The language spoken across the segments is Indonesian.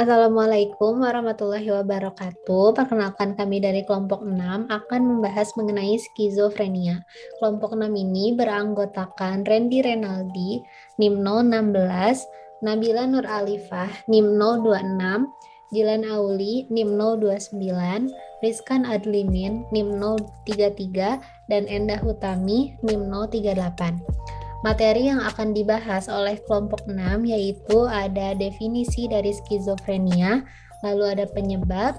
Assalamualaikum warahmatullahi wabarakatuh. Perkenalkan kami dari kelompok 6 akan membahas mengenai skizofrenia. Kelompok 6 ini beranggotakan Randy Renaldi, NIM 016, Nabila Nur Alifah, NIM 026, Jilan Auli, NIM 029, Rizkan Adlimin, NIM 033, dan Endah Hutami, NIM 038. Materi yang akan dibahas oleh kelompok 6 yaitu ada definisi dari skizofrenia, lalu ada penyebab,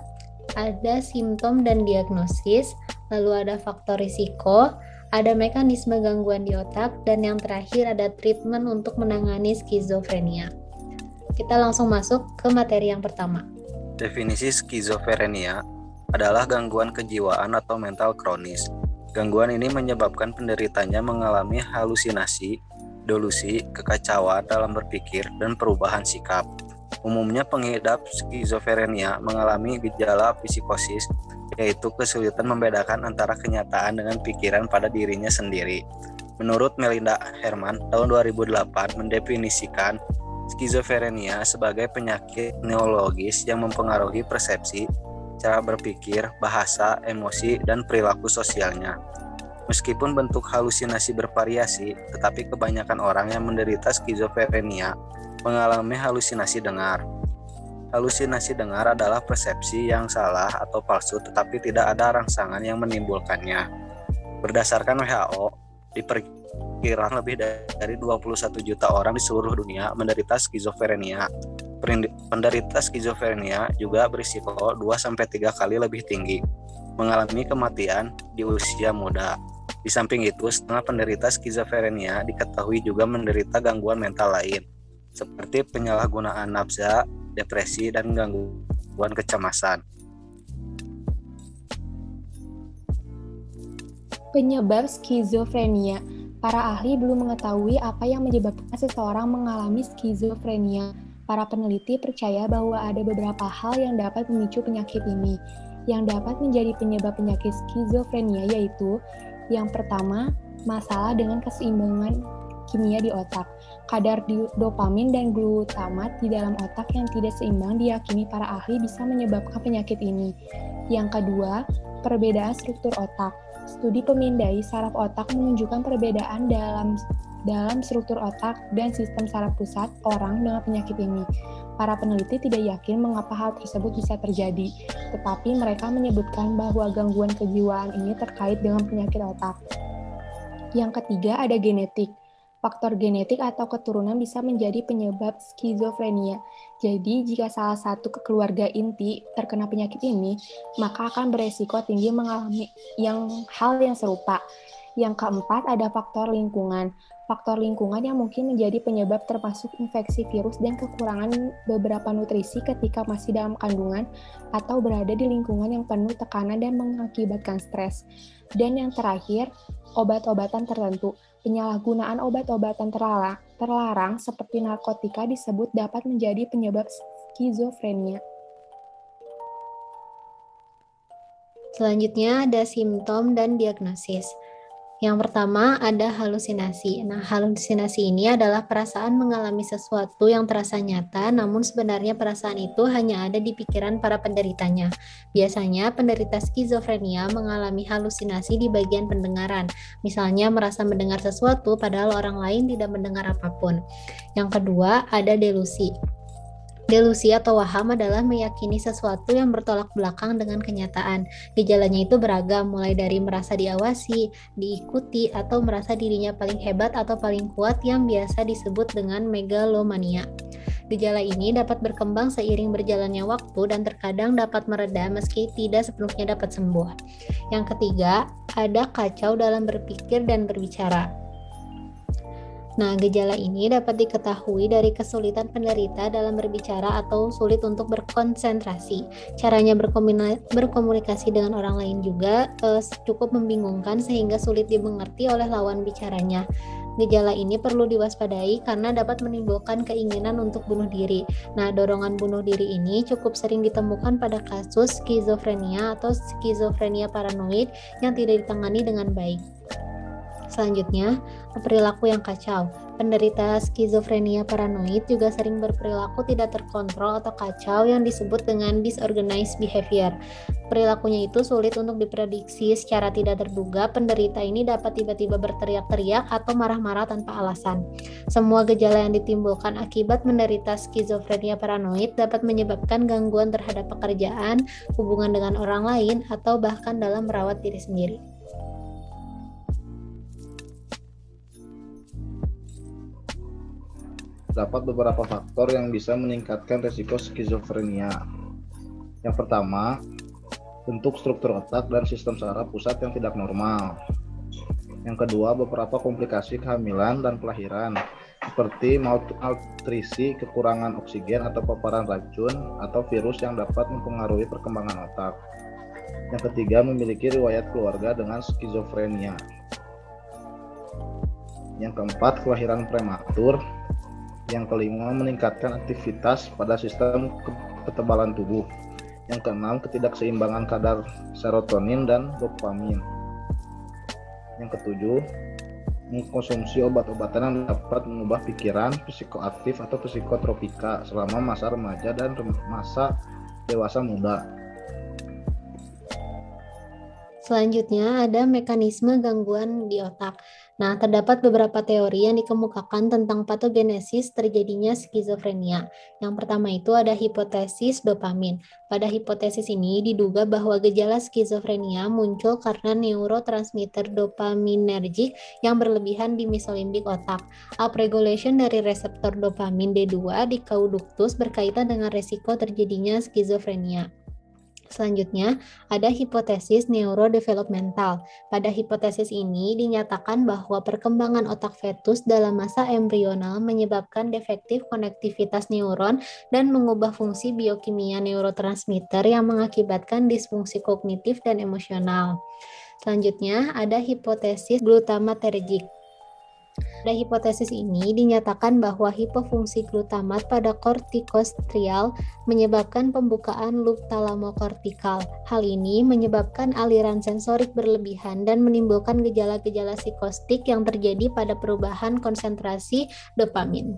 ada simptom dan diagnosis, lalu ada faktor risiko, ada mekanisme gangguan di otak, dan yang terakhir ada treatment untuk menangani skizofrenia. Kita langsung masuk ke materi yang pertama. Definisi skizofrenia adalah gangguan kejiwaan atau mental kronis. Gangguan ini menyebabkan penderitanya mengalami halusinasi, delusi, kekacauan dalam berpikir, dan perubahan sikap. Umumnya pengidap skizofrenia mengalami gejala psikosis, yaitu kesulitan membedakan antara kenyataan dengan pikiran pada dirinya sendiri. Menurut Melinda Herman, tahun 2008 mendefinisikan skizofrenia sebagai penyakit neurologis yang mempengaruhi persepsi, cara berpikir, bahasa, emosi, dan perilaku sosialnya. Meskipun bentuk halusinasi bervariasi, tetapi kebanyakan orang yang menderita skizofrenia mengalami halusinasi dengar. Halusinasi dengar adalah persepsi yang salah atau palsu tetapi tidak ada rangsangan yang menimbulkannya. Berdasarkan WHO, diperkirakan lebih dari 21 juta orang di seluruh dunia menderita skizofrenia. Penderita skizofrenia juga berisiko 2-3 kali lebih tinggi mengalami kematian di usia muda. Di samping itu, setengah penderita skizofrenia diketahui juga menderita gangguan mental lain, seperti penyalahgunaan nafsa, depresi, dan gangguan kecemasan. Penyebab skizofrenia. Para ahli belum mengetahui apa yang menyebabkan seseorang mengalami skizofrenia. Para peneliti percaya bahwa ada beberapa hal yang dapat memicu penyakit ini. Yang dapat menjadi penyebab penyakit skizofrenia yaitu yang pertama, masalah dengan keseimbangan kimia di otak. Kadar dopamin dan glutamat di dalam otak yang tidak seimbang diyakini para ahli bisa menyebabkan penyakit ini. Yang kedua, perbedaan struktur otak. Studi pemindai saraf otak menunjukkan perbedaan dalam struktur otak dan sistem saraf pusat orang dengan penyakit ini. Para peneliti tidak yakin mengapa hal tersebut bisa terjadi, tetapi mereka menyebutkan bahwa gangguan kejiwaan ini terkait dengan penyakit otak. Yang ketiga ada genetik. Faktor genetik atau keturunan bisa menjadi penyebab skizofrenia. Jadi, jika salah satu keluarga inti terkena penyakit ini, maka akan beresiko tinggi mengalami hal yang serupa. Yang keempat ada faktor lingkungan. Faktor lingkungan yang mungkin menjadi penyebab termasuk infeksi virus dan kekurangan beberapa nutrisi ketika masih dalam kandungan atau berada di lingkungan yang penuh tekanan dan mengakibatkan stres. Dan yang terakhir, obat-obatan tertentu. Penyalahgunaan obat-obatan terlarang seperti narkotika disebut dapat menjadi penyebab skizofrenia. Selanjutnya ada simptom dan diagnosis. Yang pertama ada halusinasi. Nah, halusinasi ini adalah perasaan mengalami sesuatu yang terasa nyata, namun sebenarnya perasaan itu hanya ada di pikiran para penderitanya. Biasanya penderita skizofrenia mengalami halusinasi di bagian pendengaran, misalnya merasa mendengar sesuatu padahal orang lain tidak mendengar apapun. Yang kedua ada delusi. Delusi atau waham adalah meyakini sesuatu yang bertolak belakang dengan kenyataan. Gejalanya itu beragam, mulai dari merasa diawasi, diikuti, atau merasa dirinya paling hebat atau paling kuat yang biasa disebut dengan megalomania. Gejala ini dapat berkembang seiring berjalannya waktu dan terkadang dapat mereda meski tidak sepenuhnya dapat sembuh. Yang ketiga, ada kacau dalam berpikir dan berbicara. Nah, gejala ini dapat diketahui dari kesulitan penderita dalam berbicara atau sulit untuk berkonsentrasi. Caranya berkomunikasi dengan orang lain juga cukup membingungkan sehingga sulit dimengerti oleh lawan bicaranya. Gejala ini perlu diwaspadai karena dapat menimbulkan keinginan untuk bunuh diri. Nah, dorongan bunuh diri ini cukup sering ditemukan pada kasus skizofrenia atau skizofrenia paranoid yang tidak ditangani dengan baik. Selanjutnya, perilaku yang kacau. penderita skizofrenia paranoid juga sering berperilaku tidak terkontrol atau kacau yang disebut dengan disorganized behavior. Perilakunya itu sulit untuk diprediksi secara tidak terduga. Penderita ini dapat tiba-tiba berteriak-teriak atau marah-marah tanpa alasan. Semua gejala yang ditimbulkan akibat menderita skizofrenia paranoid dapat menyebabkan gangguan terhadap pekerjaan, hubungan dengan orang lain, atau bahkan dalam merawat diri sendiri. Terdapat beberapa faktor yang bisa meningkatkan resiko skizofrenia. Yang pertama, bentuk struktur otak dan sistem saraf pusat yang tidak normal. Yang kedua, beberapa komplikasi kehamilan dan kelahiran, seperti malnutrisi, kekurangan oksigen atau paparan racun atau virus yang dapat mempengaruhi perkembangan otak. Yang ketiga, memiliki riwayat keluarga dengan skizofrenia. Yang keempat, kelahiran prematur. Yang kelima, meningkatkan aktivitas pada sistem kekebalan tubuh. Yang keenam, ketidakseimbangan kadar serotonin dan dopamin. Yang ketujuh, mengkonsumsi obat-obatan yang dapat mengubah pikiran, psikoaktif atau psikotropika selama masa remaja dan masa dewasa muda. Selanjutnya ada mekanisme gangguan di otak. Nah, terdapat beberapa teori yang dikemukakan tentang patogenesis terjadinya skizofrenia. Yang pertama itu ada hipotesis dopamin. Pada hipotesis ini diduga bahwa gejala skizofrenia muncul karena neurotransmitter dopaminergic yang berlebihan di mesolimbik otak. Upregulation dari reseptor dopamin D2 di caudictus berkaitan dengan resiko terjadinya skizofrenia. Selanjutnya, ada hipotesis neurodevelopmental. Pada hipotesis ini dinyatakan bahwa perkembangan otak fetus dalam masa embrional menyebabkan defektif konektivitas neuron dan mengubah fungsi biokimia neurotransmitter yang mengakibatkan disfungsi kognitif dan emosional. Selanjutnya, ada hipotesis glutamatergic. Pada hipotesis ini dinyatakan bahwa hipofungsi glutamat pada kortikostrial menyebabkan pembukaan loop talamokortikal. Hal ini menyebabkan aliran sensorik berlebihan dan menimbulkan gejala-gejala psikostik yang terjadi pada perubahan konsentrasi dopamin.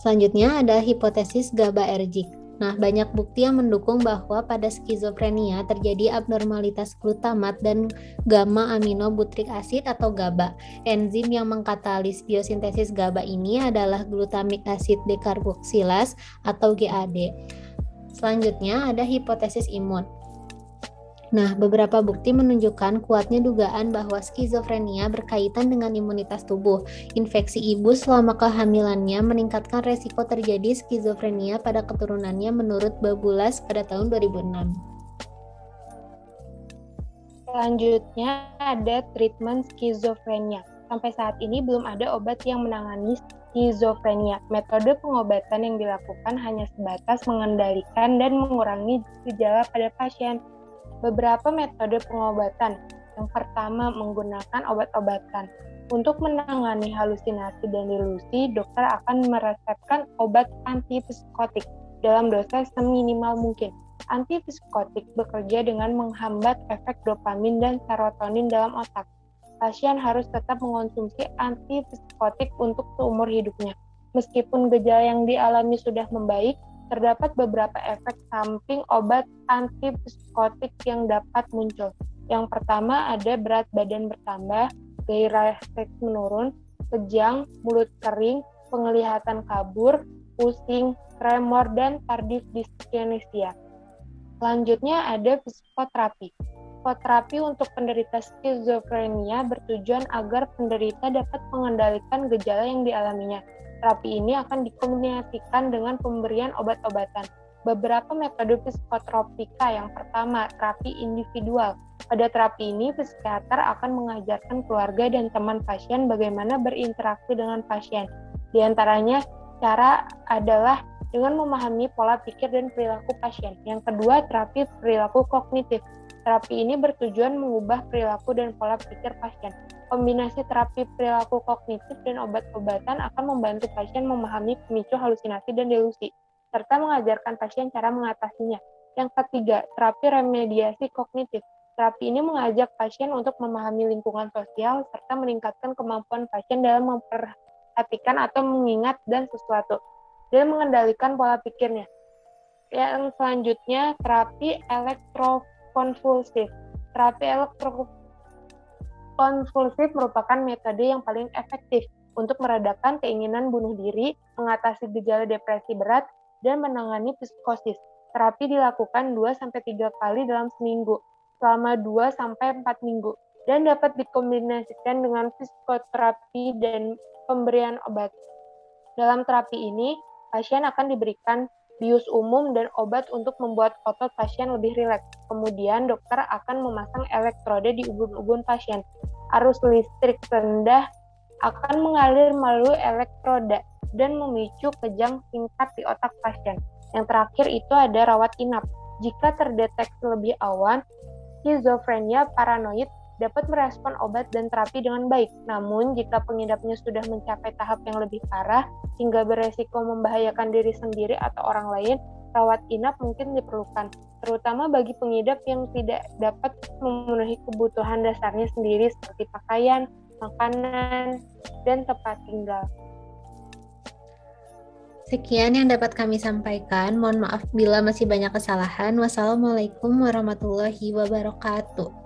Selanjutnya ada hipotesis GABAergic. Nah, banyak bukti yang mendukung bahwa pada skizofrenia terjadi abnormalitas glutamat dan gamma aminobutyric acid atau GABA. Enzim yang mengkatalis biosintesis GABA ini adalah glutamic acid decarboxylase atau GAD. Selanjutnya ada hipotesis imun. Nah, beberapa bukti menunjukkan kuatnya dugaan bahwa skizofrenia berkaitan dengan imunitas tubuh. Infeksi ibu selama kehamilannya meningkatkan resiko terjadi skizofrenia pada keturunannya menurut Babulas pada tahun 2006. Selanjutnya ada treatment skizofrenia. Sampai saat ini belum ada obat yang menangani skizofrenia. Metode pengobatan yang dilakukan hanya sebatas mengendalikan dan mengurangi gejala pada pasien. Beberapa metode pengobatan. Yang pertama, menggunakan obat-obatan. Untuk menangani halusinasi dan delusi, dokter akan meresepkan obat antipsikotik dalam dosis seminimal mungkin. Antipsikotik bekerja dengan menghambat efek dopamin dan serotonin dalam otak. Pasien harus tetap mengonsumsi antipsikotik untuk seumur hidupnya. Meskipun gejala yang dialami sudah membaik, terdapat beberapa efek samping obat antipsikotik yang dapat muncul. Yang pertama ada berat badan bertambah, gairah seks menurun, kejang, mulut kering, penglihatan kabur, pusing, tremor, dan tardif dyskinesia. Selanjutnya ada psikoterapi. Psikoterapi untuk penderita skizofrenia bertujuan agar penderita dapat mengendalikan gejala yang dialaminya. Terapi ini akan dikombinasikan dengan pemberian obat-obatan. Beberapa metode psikotropika. Yang pertama, terapi individual. Pada terapi ini, psikiater akan mengajarkan keluarga dan teman pasien bagaimana berinteraksi dengan pasien. Di antaranya, cara adalah dengan memahami pola pikir dan perilaku pasien. Yang kedua, terapi perilaku kognitif. Terapi ini bertujuan mengubah perilaku dan pola pikir pasien. Kombinasi terapi perilaku kognitif dan obat-obatan akan membantu pasien memahami pemicu halusinasi dan delusi, serta mengajarkan pasien cara mengatasinya. Yang ketiga, terapi remediasi kognitif. Terapi ini mengajak pasien untuk memahami lingkungan sosial serta meningkatkan kemampuan pasien dalam memperhatikan atau mengingat dan sesuatu dan mengendalikan pola pikirnya. Yang selanjutnya, terapi elektrokonvulsif. Terapi elektrokonvulsif merupakan metode yang paling efektif untuk meredakan keinginan bunuh diri, mengatasi gejala depresi berat, dan menangani psikosis. Terapi dilakukan 2-3 kali dalam seminggu, selama 2-4 minggu, dan dapat dikombinasikan dengan psikoterapi dan pemberian obat. Dalam terapi ini, pasien akan diberikan bius umum dan obat untuk membuat otot pasien lebih rileks. Kemudian dokter akan memasang elektroda di ubun-ubun pasien. Arus listrik rendah akan mengalir melalui elektroda dan memicu kejang singkat di otak pasien. Yang terakhir itu ada rawat inap. Jika terdeteksi lebih awal, skizofrenia paranoid dapat merespon obat dan terapi dengan baik. Namun, jika pengidapnya sudah mencapai tahap yang lebih parah, hingga beresiko membahayakan diri sendiri atau orang lain, rawat inap mungkin diperlukan, terutama bagi pengidap yang tidak dapat memenuhi kebutuhan dasarnya sendiri seperti pakaian, makanan, dan tempat tinggal. Sekian yang dapat kami sampaikan. Mohon maaf bila masih banyak kesalahan. Wassalamualaikum warahmatullahi wabarakatuh.